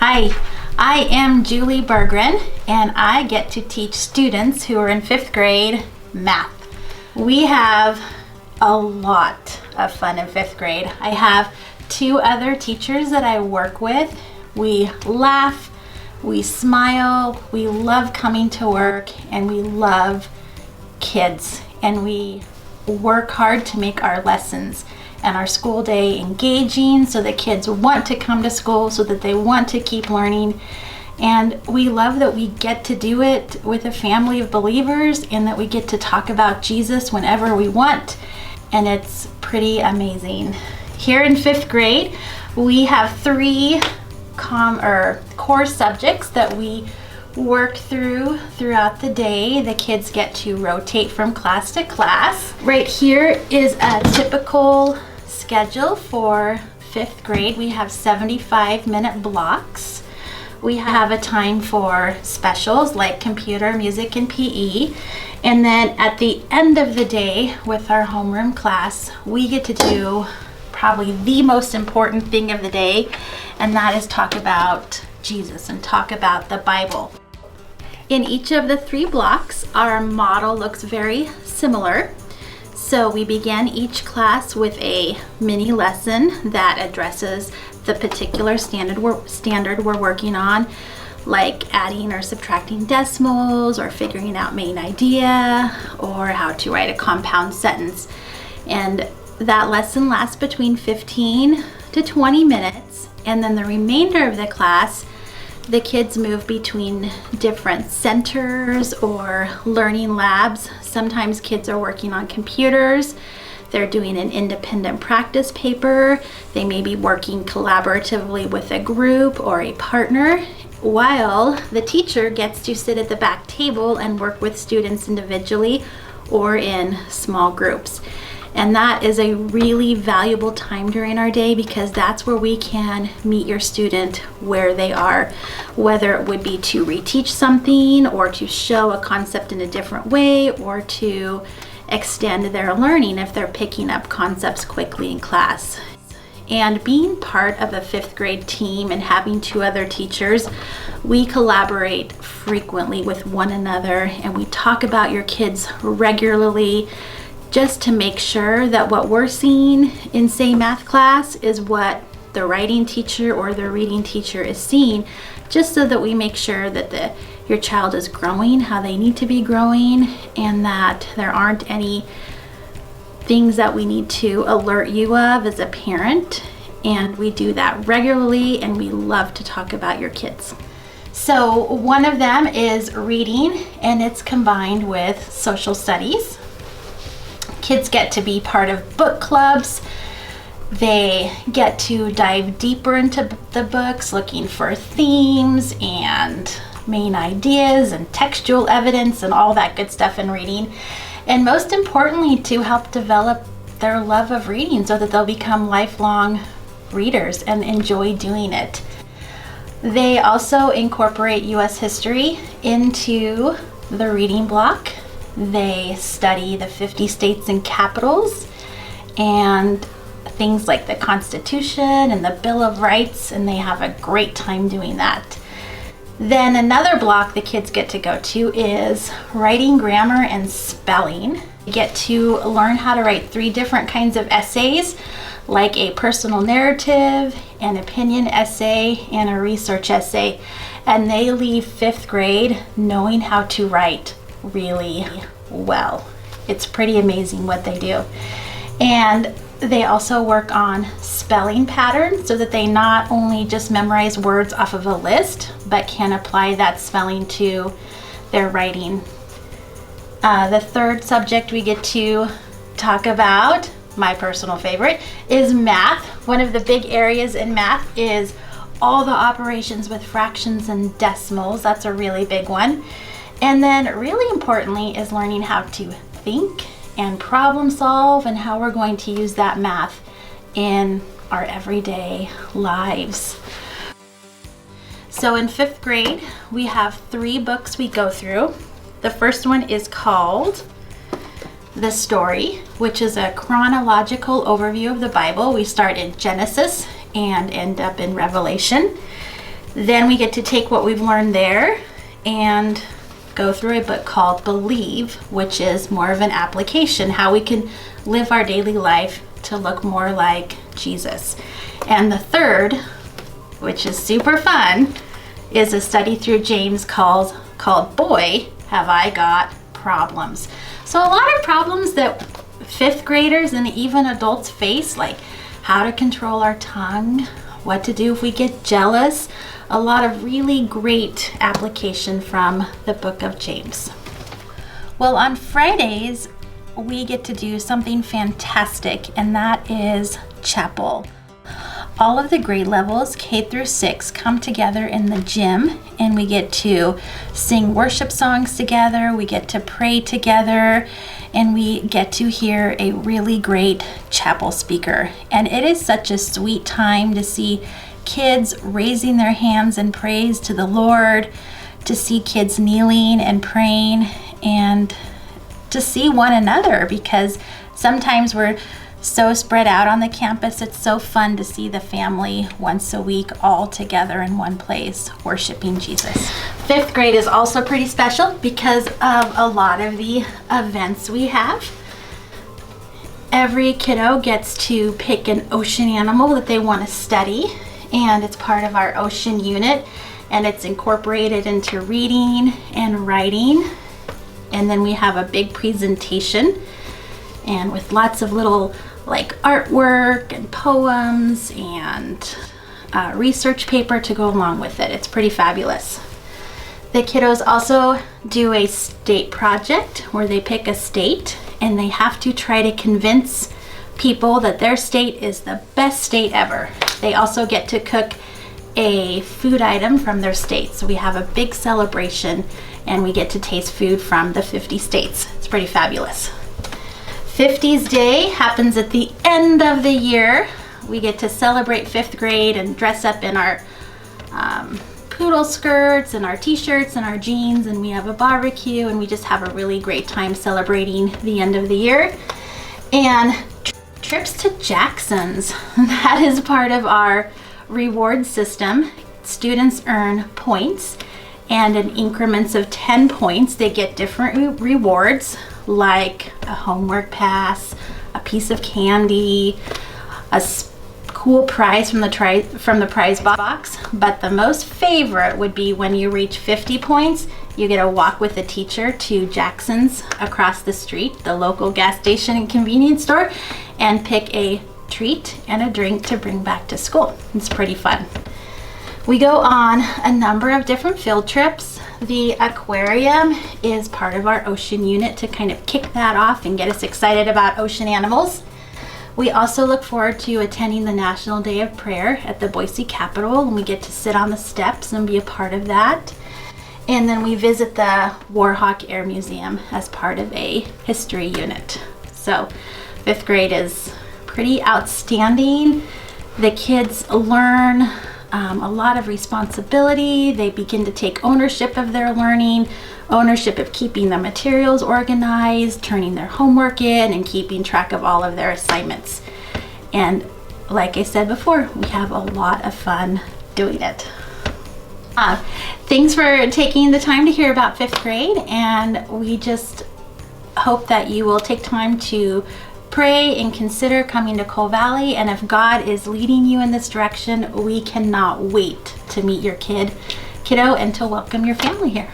Hi, I am Julie Berggren, and I get to teach students who are in 5th grade math. We have a lot of fun in 5th grade. I have 2 other teachers that I work with. We laugh, we smile, we love coming to work, and we love kids. And we work hard to make our lessons and our school day engaging so that kids want to come to school, so that they want to keep learning. And we love that we get to do it with a family of believers and that we get to talk about Jesus whenever we want. And it's pretty amazing. Here in 5th grade, we have 3 core subjects that we work throughout the day. The kids get to rotate from class to class. Right here is a typical schedule for 5th grade. We have 75-minute blocks. We have a time for specials like computer, music, and PE. And then at the end of the day with our homeroom class, we get to do probably the most important thing of the day, and that is talk about Jesus and talk about the Bible. In each of the 3 blocks, our model looks very similar. So we begin each class with a mini lesson that addresses the particular standard we're working on, like adding or subtracting decimals, or figuring out main idea, or how to write a compound sentence. And that lesson lasts between 15 to 20 minutes, and then the remainder of the class, the kids move between different centers or learning labs. Sometimes kids are working on computers. They're doing an independent practice paper. They may be working collaboratively with a group or a partner, while the teacher gets to sit at the back table and work with students individually or in small groups. And that is a really valuable time during our day, because that's where we can meet your student where they are, whether it would be to reteach something or to show a concept in a different way or to extend their learning if they're picking up concepts quickly in class. And being part of a 5th grade team and having 2 other teachers, we collaborate frequently with one another, and we talk about your kids regularly, just to make sure that what we're seeing in, say, math class is what the writing teacher or the reading teacher is seeing, just so that we make sure that your child is growing how they need to be growing, and that there aren't any things that we need to alert you of as a parent. And we do that regularly, and we love to talk about your kids. So one of them is reading, and it's combined with social studies. Kids get to be part of book clubs. They get to dive deeper into the books, looking for themes and main ideas and textual evidence and all that good stuff in reading. And most importantly, to help develop their love of reading so that they'll become lifelong readers and enjoy doing it. They also incorporate U.S. history into the reading block. They study the 50 states and capitals and things like the Constitution and the Bill of Rights, and they have a great time doing that. Then another block the kids get to go to is writing, grammar, and spelling. They get to learn how to write 3 different kinds of essays, like a personal narrative, an opinion essay, and a research essay. And they leave 5th grade knowing how to write really well. It's pretty amazing what they do. And they also work on spelling patterns so that they not only just memorize words off of a list, but can apply that spelling to their writing. The 3rd subject we get to talk about, my personal favorite, is math. One of the big areas in math is all the operations with fractions and decimals. That's a really big one. And then really importantly is learning how to think and problem solve, and how we're going to use that math in our everyday lives. So in 5th grade, we have 3 books we go through. The first one is called The Story, which is a chronological overview of the Bible. We start in Genesis and end up in Revelation. Then we get to take what we've learned there and go through a book called Believe, which is more of an application, how we can live our daily life to look more like Jesus. And the third, which is super fun, is a study through James called Boy, Have I Got Problems. So a lot of problems that fifth graders and even adults face, like how to control our tongue, what to do if we get jealous, a lot of really great application from the book of James. Well, on Fridays, we get to do something fantastic, and that is chapel. All of the grade levels, K through 6, come together in the gym, and we get to sing worship songs together, we get to pray together, and we get to hear a really great chapel speaker. And it is such a sweet time to see kids raising their hands in praise to the Lord, to see kids kneeling and praying, and to see one another, because sometimes we're so spread out on the campus. It's so fun to see the family once a week all together in one place worshiping Jesus. Fifth grade is also pretty special because of a lot of the events we have. Every kiddo gets to pick an ocean animal that they want to study, and it's part of our ocean unit, and it's incorporated into reading and writing. And then we have a big presentation, and with lots of little like artwork and poems and research paper to go along with it. It's pretty fabulous. The kiddos also do a state project where they pick a state and they have to try to convince people that their state is the best state ever. They also get to cook a food item from their state. So we have a big celebration and we get to taste food from the 50 states. It's pretty fabulous. 50s Day happens at the end of the year. We get to celebrate fifth grade and dress up in our poodle skirts and our t-shirts and our jeans, and we have a barbecue, and we just have a really great time celebrating the end of the year. And trips to Jackson's, that is part of our reward system. Students earn points, and in increments of 10 points, they get different rewards, like a homework pass, a piece of candy, a cool prize from the prize box. But the most favorite would be when you reach 50 points, you get a walk with a teacher to Jackson's across the street, the local gas station and convenience store, and pick a treat and a drink to bring back to school. It's pretty fun. We go on a number of different field trips. The aquarium is part of our ocean unit to kind of kick that off and get us excited about ocean animals. We also look forward to attending the National Day of Prayer at the Boise Capitol, and we get to sit on the steps and be a part of that. And then we visit the Warhawk Air Museum as part of a history unit. So fifth grade is pretty outstanding. The kids learn a lot of responsibility. They begin to take ownership of their learning, ownership of keeping the materials organized, turning their homework in, and keeping track of all of their assignments. And like I said before, we have a lot of fun doing it. Thanks for taking the time to hear about fifth grade, and we just hope that you will take time to pray and consider coming to Coal Valley. And if God is leading you in this direction, we cannot wait to meet your kiddo and to welcome your family here.